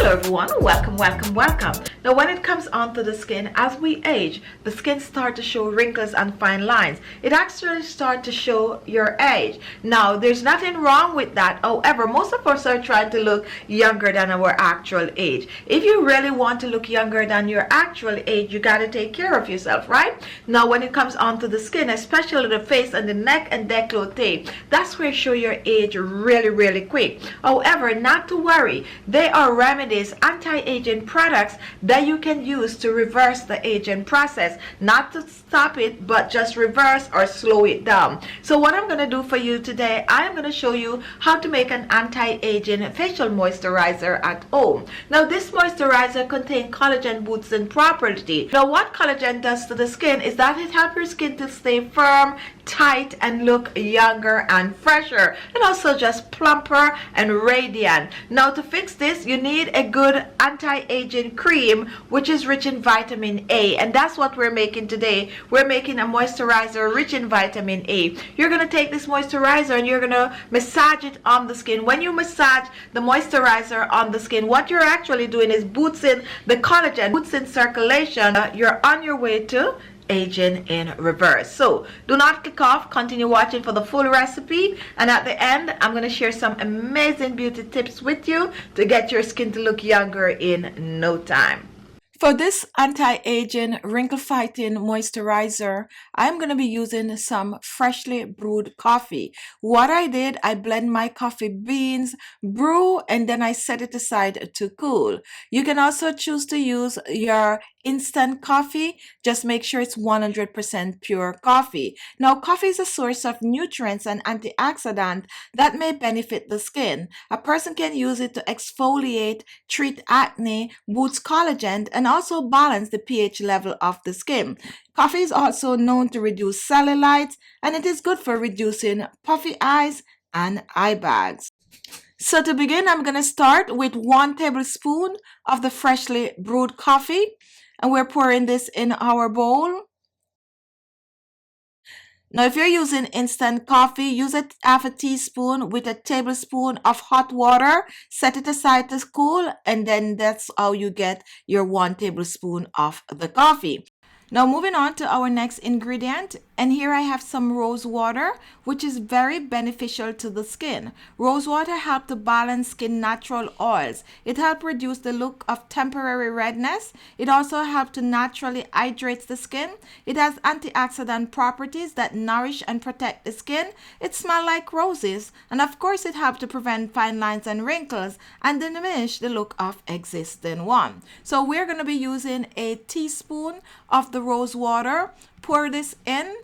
Hello everyone, welcome. Now when it comes onto the skin, as we age, the skin starts to show wrinkles and fine lines. It actually starts to show your age. Now there's nothing wrong with that. However, most of us are trying to look younger than our actual age. If you really want to look younger than your actual age, you got to take care of yourself, right? Now when it comes onto the skin, especially the face and the neck and décolleté, that's where you show your age really quick. However, not to worry, they are remedies, anti-aging products that you can use to reverse the aging process, not to stop it, but just reverse or slow it down. So what I'm going to do for you today, I am going to show you how to make an anti-aging facial moisturizer at home. Now this moisturizer contains collagen boosting property. Now what collagen does to the skin is that it helps your skin to stay firm, tight, and look younger and fresher, and also just plumper and radiant. Now to fix this, you need a good anti-aging cream which is rich in vitamin A, and that's what we're making today. We're making a moisturizer rich in vitamin A. You're going to take this moisturizer and you're going to massage it on the skin. When you massage the moisturizer on the skin, what you're actually doing is boosting the collagen, boosting circulation. You're on your way to aging in reverse. So do not click off, continue watching for the full recipe, and at the end I'm going to share some amazing beauty tips with you to get your skin to look younger in no time. For this anti-aging wrinkle fighting moisturizer, I'm going to be using some freshly brewed coffee. What I did, I blend my coffee beans, brew, and then I set it aside to cool. You can also choose to use your instant coffee. Just make sure it's 100% pure coffee. Now, coffee is a source of nutrients and antioxidant that may benefit the skin. A person can use it to exfoliate, treat acne, boost collagen, and also balance the pH level of the skin. Coffee is also known to reduce cellulite, and it is good for reducing puffy eyes and eye bags. So to begin, I'm going to start with 1 tablespoon of the freshly brewed coffee, and we're pouring this in our bowl. Now, if you're using instant coffee, use half a teaspoon with a tablespoon of hot water. Set it aside to cool, and then that's how you get your 1 tablespoon of the coffee. Now, moving on to our next ingredient, and here I have some rose water, which is very beneficial to the skin. Rose water helps to balance skin natural oils. It helps reduce the look of temporary redness. It also helps to naturally hydrate the skin. It has antioxidant properties that nourish and protect the skin. It smells like roses, and of course it helps to prevent fine lines and wrinkles and diminish the look of existing one. So we're going to be using a teaspoon of the rose water. Pour this in,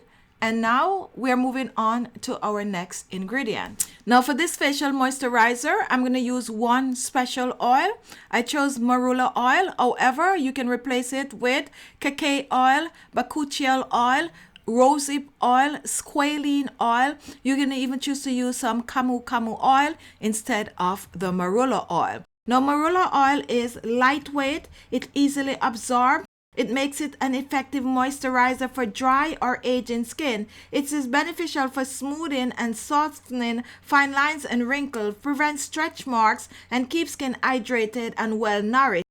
and now we're moving on to our next ingredient. Now for this facial moisturizer, I'm going to use 1 special oil. I chose marula oil. However, you can replace it with cacao oil, bakuchiol oil, rosehip oil, squalene oil. You can even choose to use some camu oil instead of the marula oil. Now marula oil is lightweight, it easily absorbs. It makes it an effective moisturizer for dry or aging skin. It is beneficial for smoothing and softening fine lines and wrinkles, prevents stretch marks, and keeps skin hydrated and well nourished.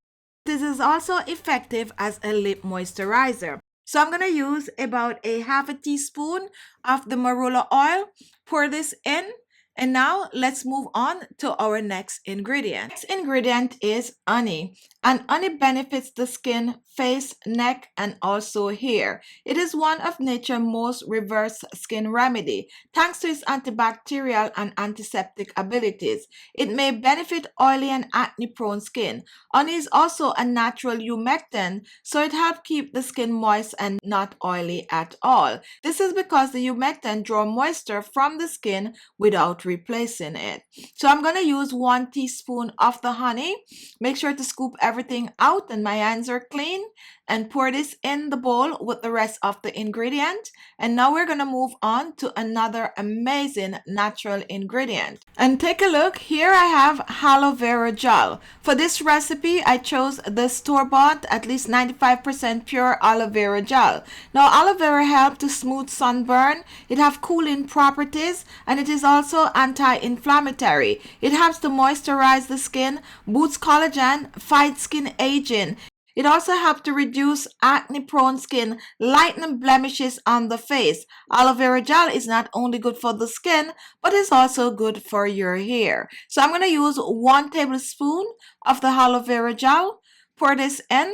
This is also effective as a lip moisturizer. So I'm going to use about a half a teaspoon of the marula oil. Pour this in. And now let's move on to our next ingredient. Next ingredient is honey. And honey benefits the skin, face, neck, and also hair. It is one of nature's most reverse skin remedy, thanks to its antibacterial and antiseptic abilities. It may benefit oily and acne-prone skin. Honey is also a natural humectant, so it helps keep the skin moist and not oily at all. This is because the humectant draws moisture from the skin without replacing it. So I'm going to use 1 teaspoon of the honey. Make sure to scoop everything out, and my hands are clean. and pour this in the bowl with the rest of the ingredient. And now we're going to move on to another amazing natural ingredient. And take a look, here I have aloe vera gel. For this recipe, I chose the store-bought, at least 95% pure aloe vera gel. Now, aloe vera helps to smooth sunburn. It has cooling properties, and it is also anti-inflammatory. It helps to moisturize the skin, boosts collagen, fights skin aging. It also helps to reduce acne-prone skin, lighten blemishes on the face. Aloe vera gel is not only good for the skin, but it's also good for your hair. So I'm going to use 1 tablespoon of the aloe vera gel. Pour this in.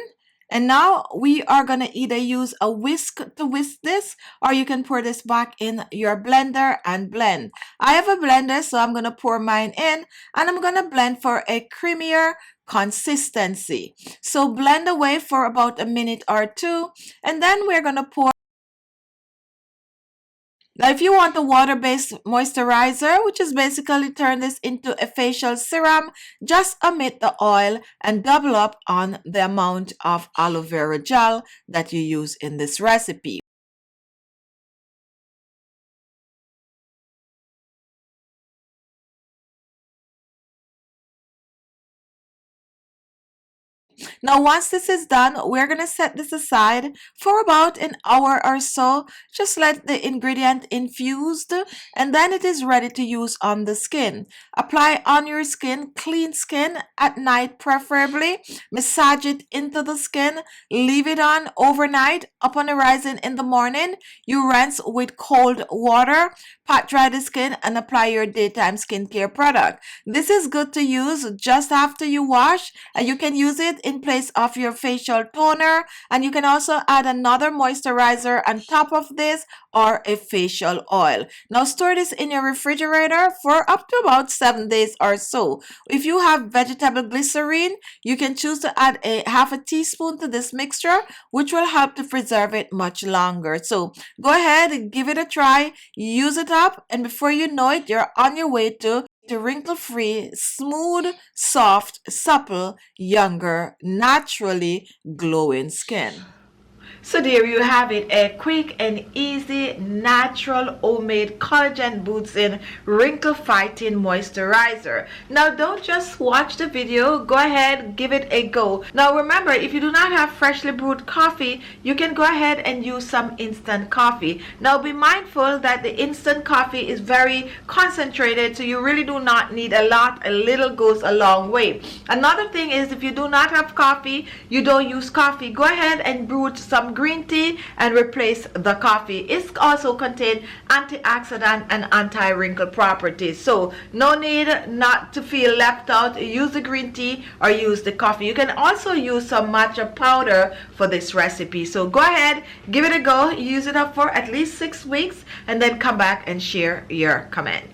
And now we are going to either use a whisk to whisk this, or you can pour this back in your blender and blend. I have a blender, so I'm going to pour mine in, and I'm going to blend for a creamier consistency. So blend away for about a minute or two, and then we're going to pour. Now, if you want a water-based moisturizer, which is basically turn this into a facial serum, just omit the oil and double up on the amount of aloe vera gel that you use in this recipe. Now, once this is done, we're going to set this aside for about an hour or so. Just let the ingredient infuse, and then it is ready to use on the skin. Apply on your skin, clean skin at night preferably. Massage it into the skin. Leave it on overnight. Upon arising in the morning, you rinse with cold water. Pat dry the skin and apply your daytime skincare product. This is good to use just after you wash, and you can use it in place of your facial toner, and you can also add another moisturizer on top of this or a facial oil. Now store this in your refrigerator for up to about 7 days or so. If you have vegetable glycerine, you can choose to add a half a teaspoon to this mixture, which will help to preserve it much longer. So go ahead and give it a try, use it up, and before you know it, you're on your way to wrinkle-free, smooth, soft, supple, younger, naturally glowing skin. So there you have it, a quick and easy natural homemade collagen boosting wrinkle fighting moisturizer. Now don't just watch the video, go ahead, give it a go. Now remember, if you do not have freshly brewed coffee, you can go ahead and use some instant coffee. Now be mindful that the instant coffee is very concentrated, so you really do not need a lot. A little goes a long way. Another thing is, if you do not have coffee, you don't use coffee, go ahead and brew some green tea and replace the coffee. It also contains antioxidant and anti-wrinkle properties, so no need not to feel left out. Use the green tea or use the coffee. You can also use some matcha powder for this recipe. So go ahead, give it a go, use it up for at least 6 weeks, and then come back and share your comment.